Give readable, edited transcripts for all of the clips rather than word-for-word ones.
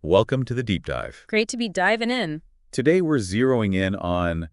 Welcome to the Deep Dive. Great to be diving in. Today we're zeroing in on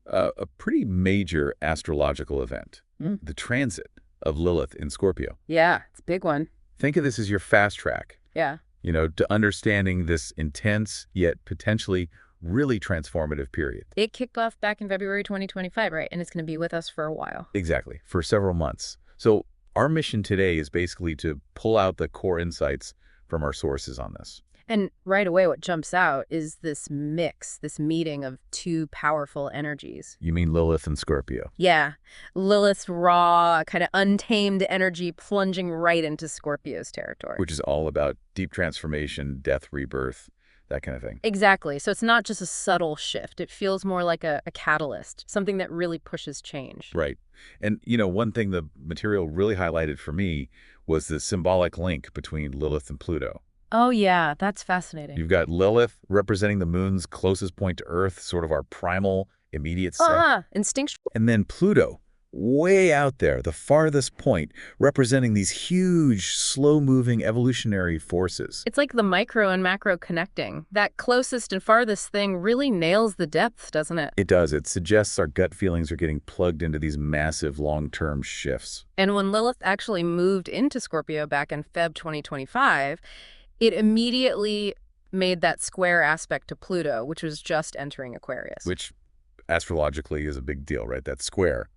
a pretty major astrological event, the transit of Lilith in Scorpio. Yeah, it's a big one. Think of this as your fast track, Yeah. to understanding this intense yet potentially really transformative period. It kicked off back in February 2025, right? And it's going to be with us for a while. Exactly, for several months. So our mission today is basically to pull out the core insights from our sources on this. And right away, what jumps out is this mix, this meeting of two powerful energies. You mean Lilith and Scorpio? Yeah. Lilith's raw, kind of untamed energy plunging right into Scorpio's territory. Which is all about deep transformation, death, rebirth, that kind of thing. Exactly. So it's not just a subtle shift. It feels more like a catalyst, something that really pushes change. Right. And, one thing the material really highlighted for me was the symbolic link between Lilith and Pluto. Oh, yeah. That's fascinating. You've got Lilith representing the moon's closest point to Earth, sort of our primal, immediate self. Instinctual. And then Pluto, way out there, the farthest point, representing these huge, slow-moving evolutionary forces. It's like the micro and macro connecting. That closest and farthest thing really nails the depth, doesn't it? It does. It suggests our gut feelings are getting plugged into these massive long-term shifts. And when Lilith actually moved into Scorpio back in Feb 2025, it immediately made that square aspect to Pluto, which was just entering Aquarius. Which, astrologically, is a big deal, right? That square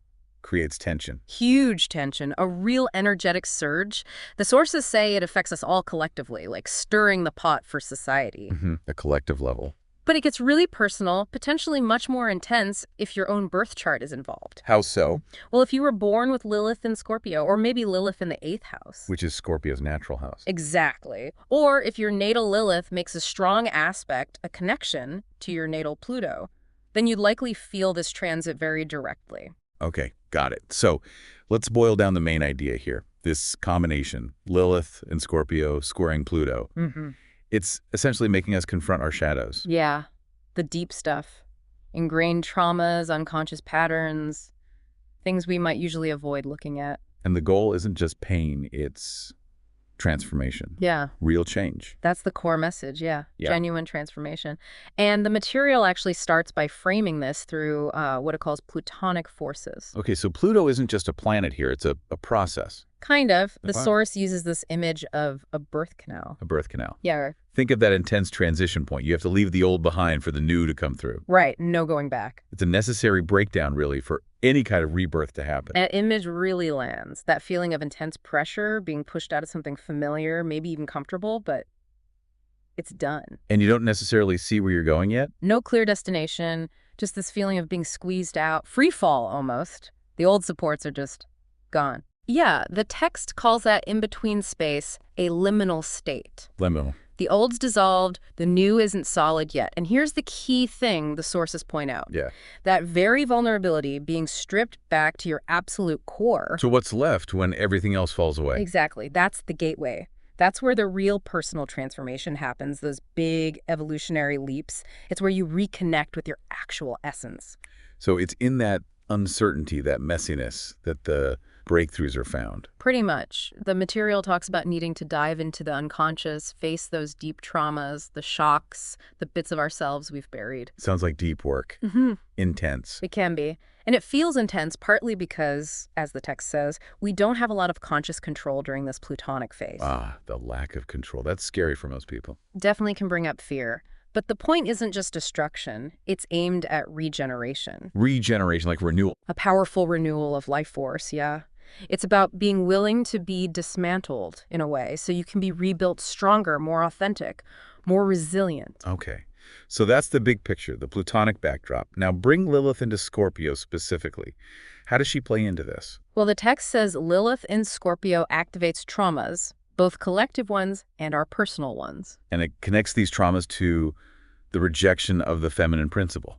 creates tension. Huge tension, a real energetic surge. The sources say it affects us all collectively, like stirring the pot for society. A collective level. But it gets really personal, potentially much more intense if your own birth chart is involved. How so? Well, if you were born with Lilith in Scorpio, or maybe Lilith in the 8th house. Which is Scorpio's natural house. Exactly. Or if your natal Lilith makes a strong aspect, a connection, to your natal Pluto, then you'd likely feel this transit very directly. Okay, got it. So let's boil down the main idea here. This combination, Lilith and Scorpio squaring Pluto. It's essentially making us confront our shadows. Yeah, the deep stuff. Ingrained traumas, unconscious patterns, things we might usually avoid looking at. And the goal isn't just pain, it's transformation. Yeah. Real change. That's the core message, yeah. Yeah. Genuine transformation. And the material actually starts by framing this through what it calls plutonic forces. Okay, so Pluto isn't just a planet here, it's a process. Kind of. The Okay. source uses this image of a birth canal. A birth canal. Yeah, Think of that intense transition point. You have to leave the old behind for the new to come through. right. No going back. It's a necessary breakdown, really, for any kind of rebirth to happen. That image really lands. That feeling of intense pressure, being pushed out of something familiar, maybe even comfortable, but it's done. And you don't necessarily see where you're going yet? No clear destination, just this feeling of being squeezed out, free fall almost. The old supports are just gone. Yeah, the text calls that in-between space a liminal state. Liminal. The old's dissolved, the new isn't solid yet. And here's the key thing the sources point out. Yeah. That very vulnerability being stripped back to your absolute core. So what's left when everything else falls away? Exactly. That's the gateway. That's where the real personal transformation happens, those big evolutionary leaps. It's where you reconnect with your actual essence. So it's in that uncertainty, that messiness, that the breakthroughs are found. Pretty much. The material talks about needing to dive into the unconscious, face those deep traumas, the shocks, the bits of ourselves we've buried. Sounds like deep work. Intense. It can be. And it feels intense partly because, as the text says, we don't have a lot of conscious control during this plutonic phase. The lack of control. That's scary for most people. Definitely can bring up fear. But the point isn't just destruction. It's aimed at regeneration. Regeneration, like renewal. A powerful renewal of life force, yeah. It's about being willing to be dismantled in a way so you can be rebuilt stronger, more authentic, more resilient. Okay. So that's the big picture, the plutonic backdrop. Now bring Lilith into Scorpio specifically. How does she play into this? Well, the text says Lilith in Scorpio activates traumas, both collective ones and our personal ones. And it connects these traumas to the rejection of the feminine principle.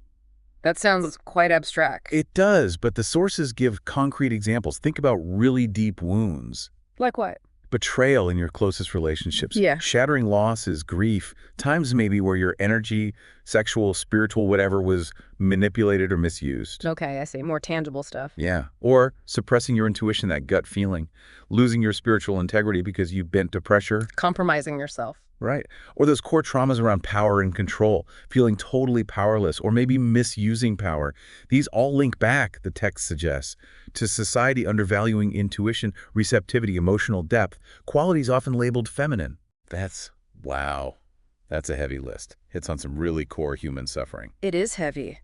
That sounds quite abstract. It does, but the sources give concrete examples. Think about really deep wounds. Like what? Betrayal in your closest relationships. Yeah. Shattering losses, grief. Times maybe where your energy, sexual, spiritual, whatever, was manipulated or misused. Okay, I see. More tangible stuff. Yeah. Or suppressing your intuition, that gut feeling. Losing your spiritual integrity because you bent to pressure. Compromising yourself. Right. Or those core traumas around power and control, feeling totally powerless or maybe misusing power. These all link back, the text suggests, to society undervaluing intuition, receptivity, emotional depth, qualities often labeled feminine. Wow. That's a heavy list. Hits on some really core human suffering. It is heavy.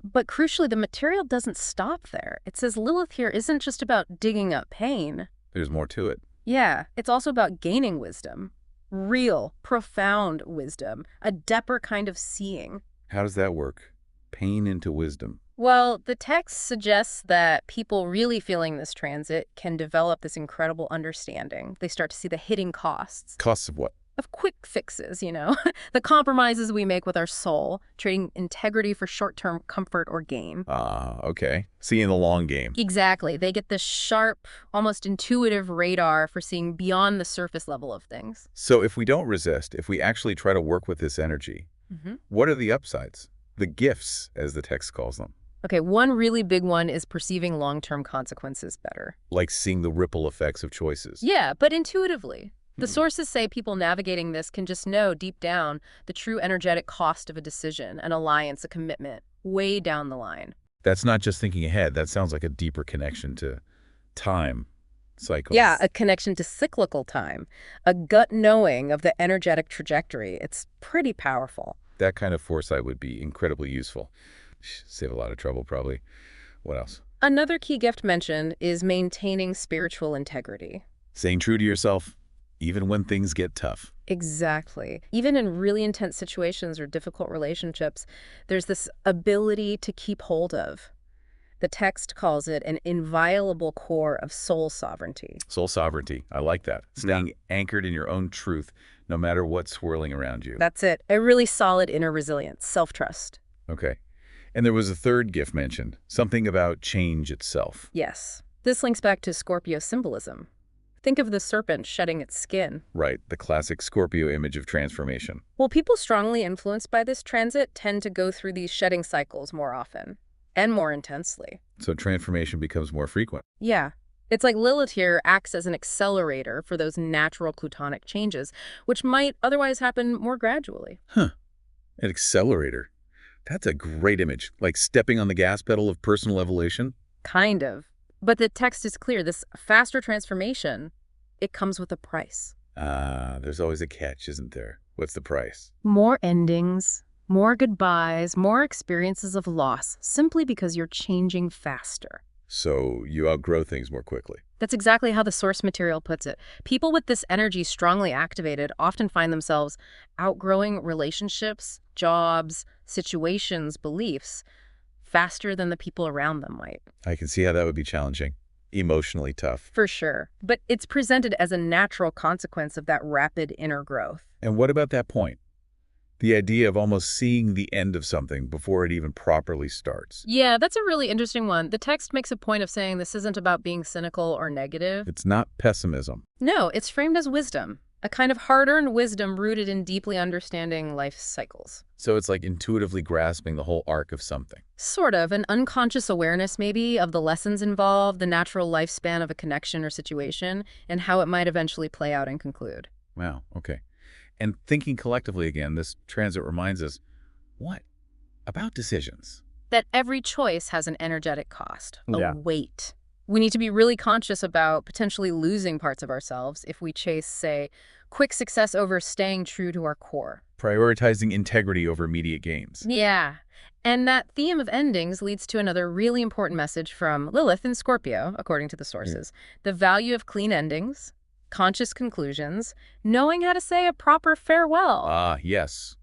But crucially, the material doesn't stop there. It says Lilith here isn't just about digging up pain. There's more to it. Yeah, it's also about gaining wisdom. Real, profound wisdom. A deeper kind of seeing. How does that work? Pain into wisdom. Well, the text suggests that people really feeling this transit can develop this incredible understanding. They start to see the hidden costs. Costs of what? Of quick fixes, the compromises we make with our soul, trading integrity for short-term comfort or gain. Okay. Seeing the long game. Exactly. They get this sharp, almost intuitive radar for seeing beyond the surface level of things. So if we don't resist, if we actually try to work with this energy, what are the upsides? The gifts, as the text calls them. Okay, one really big one is perceiving long-term consequences better. Like seeing the ripple effects of choices. Yeah, but intuitively. The sources say people navigating this can just know deep down the true energetic cost of a decision, an alliance, a commitment, way down the line. That's not just thinking ahead. That sounds like a deeper connection to time cycles. Yeah, a connection to cyclical time, a gut knowing of the energetic trajectory. It's pretty powerful. That kind of foresight would be incredibly useful. Save a lot of trouble, probably. What else? Another key gift mentioned is maintaining spiritual integrity. Staying true to yourself, even when things get tough. Exactly. Even in really intense situations or difficult relationships, there's this ability to keep hold of. The text calls it an inviolable core of soul sovereignty. Soul sovereignty. I like that. Staying anchored in your own truth, no matter what's swirling around you. That's it. A really solid inner resilience, self-trust. Okay. And there was a third gift mentioned, something about change itself. Yes. This links back to Scorpio symbolism. Think of the serpent shedding its skin. Right, the classic Scorpio image of transformation. Well, people strongly influenced by this transit tend to go through these shedding cycles more often and more intensely. So transformation becomes more frequent. Yeah. It's like Lilith here acts as an accelerator for those natural plutonic changes, which might otherwise happen more gradually. Huh. An accelerator. That's a great image, like stepping on the gas pedal of personal evolution. Kind of. But the text is clear. This faster transformation, it comes with a price. There's always a catch, isn't there? What's the price? More endings, more goodbyes, more experiences of loss, simply because you're changing faster. So you outgrow things more quickly. That's exactly how the source material puts it. People with this energy strongly activated often find themselves outgrowing relationships, jobs, situations, beliefs, faster than the people around them might. I can see how that would be challenging. Emotionally tough. For sure. But it's presented as a natural consequence of that rapid inner growth. And what about that point? The idea of almost seeing the end of something before it even properly starts. Yeah, that's a really interesting one. The text makes a point of saying this isn't about being cynical or negative. It's not pessimism. No, it's framed as wisdom. A kind of hard-earned wisdom rooted in deeply understanding life cycles. So it's like intuitively grasping the whole arc of something. Sort of. An unconscious awareness, maybe, of the lessons involved, the natural lifespan of a connection or situation, and how it might eventually play out and conclude. Wow, okay. And thinking collectively again, this transit reminds us, what? About decisions. That every choice has an energetic cost, Yeah. a weight. We need to be really conscious about potentially losing parts of ourselves if we chase, say, quick success over staying true to our core. Prioritizing integrity over immediate gains. Yeah. And that theme of endings leads to another really important message from Lilith in Scorpio, according to the sources. The value of clean endings, conscious conclusions, knowing how to say a proper farewell. Yes.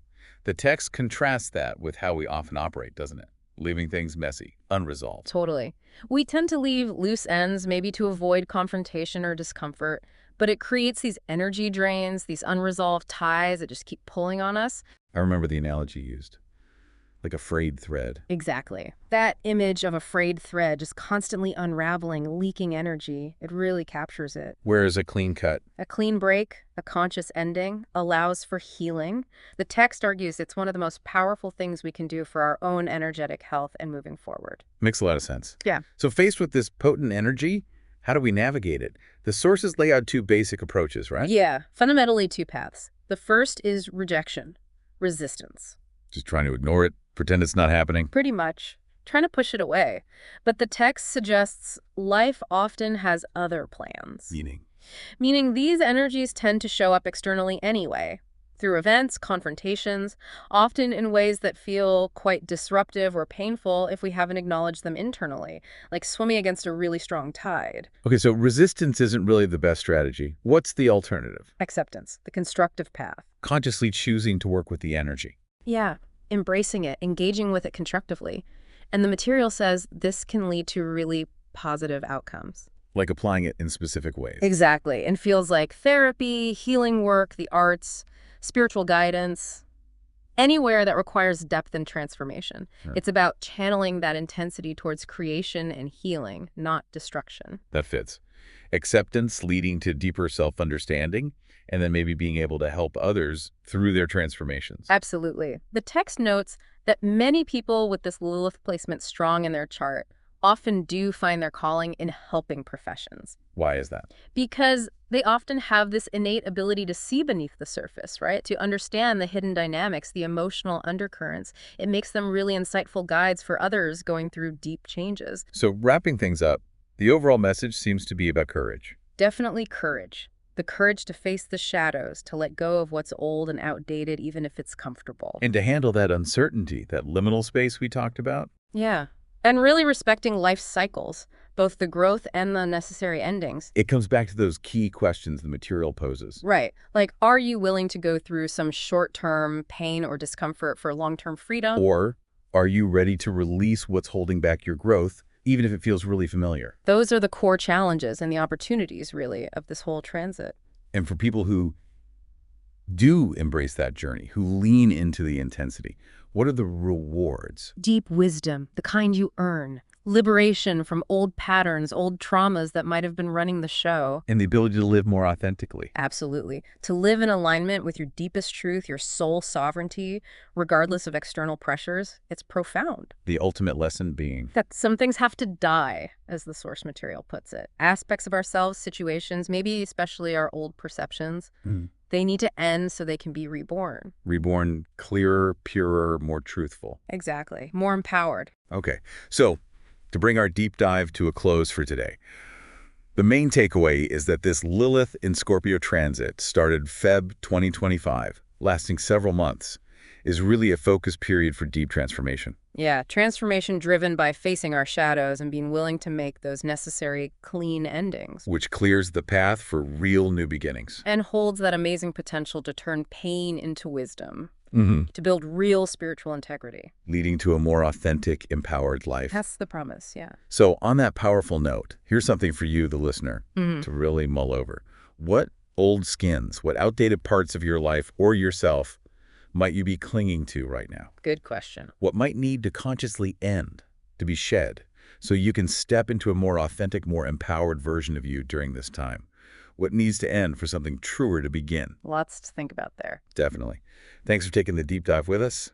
The text contrasts that with how we often operate, doesn't it? Leaving things messy, unresolved. Totally. We tend to leave loose ends, maybe to avoid confrontation or discomfort, but it creates these energy drains, these unresolved ties that just keep pulling on us. I remember the analogy used, like a frayed thread. Exactly. That image of a frayed thread just constantly unraveling, leaking energy, it really captures it. Whereas a clean cut. A clean break, a conscious ending, allows for healing. The text argues it's one of the most powerful things we can do for our own energetic health and moving forward. Makes a lot of sense. Yeah. So faced with this potent energy, how do we navigate it? The sources lay out two basic approaches, right? Yeah, fundamentally two paths. The first is rejection, resistance. Just trying to ignore it, pretend it's not happening. Pretty much. Trying to push it away. But the text suggests life often has other plans. Meaning these energies tend to show up externally anyway, through events, confrontations, often in ways that feel quite disruptive or painful if we haven't acknowledged them internally, like swimming against a really strong tide. Okay, so resistance isn't really the best strategy. What's the alternative? Acceptance, the constructive path. Consciously choosing to work with the energy. Yeah, embracing it, engaging with it constructively. And the material says this can lead to really positive outcomes. Like applying it in specific ways. Exactly, and feels like therapy, healing work, the arts, spiritual guidance, anywhere that requires depth and transformation. Sure. It's about channeling that intensity towards creation and healing, not destruction. That fits. Acceptance leading to deeper self-understanding, and then maybe being able to help others through their transformations. Absolutely. The text notes that many people with this Lilith placement strong in their chart often do find their calling in helping professions. Why is that? Because they often have this innate ability to see beneath the surface, right? To understand the hidden dynamics, the emotional undercurrents. It makes them really insightful guides for others going through deep changes. So wrapping things up, the overall message seems to be about courage. Definitely courage. The courage to face the shadows, to let go of what's old and outdated, even if it's comfortable. And to handle that uncertainty, that liminal space we talked about. Yeah. And really respecting life's cycles, both the growth and the necessary endings. It comes back to those key questions the material poses. Right. Like, are you willing to go through some short-term pain or discomfort for long-term freedom? Or are you ready to release what's holding back your growth, even if it feels really familiar? Those are the core challenges and the opportunities, really, of this whole transit. And for people who do embrace that journey, who lean into the intensity, what are the rewards? Deep wisdom, the kind you earn. Liberation from old patterns, old traumas that might have been running the show. And the ability to live more authentically. Absolutely. To live in alignment with your deepest truth, your soul sovereignty, regardless of external pressures, it's profound. The ultimate lesson being that some things have to die, as the source material puts it. Aspects of ourselves, situations, maybe especially our old perceptions, they need to end so they can be reborn. Reborn clearer, purer, more truthful. Exactly. More empowered. Okay, so to bring our deep dive to a close for today, the main takeaway is that this Lilith in Scorpio transit started Feb 2025, lasting several months, is really a focus period for deep transformation. Yeah, transformation driven by facing our shadows and being willing to make those necessary clean endings. Which clears the path for real new beginnings. And holds that amazing potential to turn pain into wisdom. To build real spiritual integrity. Leading to a more authentic, empowered life. That's the promise, yeah. So on that powerful note, here's something for you, the listener, to really mull over. What old skins, what outdated parts of your life or yourself might you be clinging to right now? Good question. What might need to consciously end, to be shed, so you can step into a more authentic, more empowered version of you during this time? What needs to end for something truer to begin? Lots to think about there. Definitely. Thanks for taking the deep dive with us.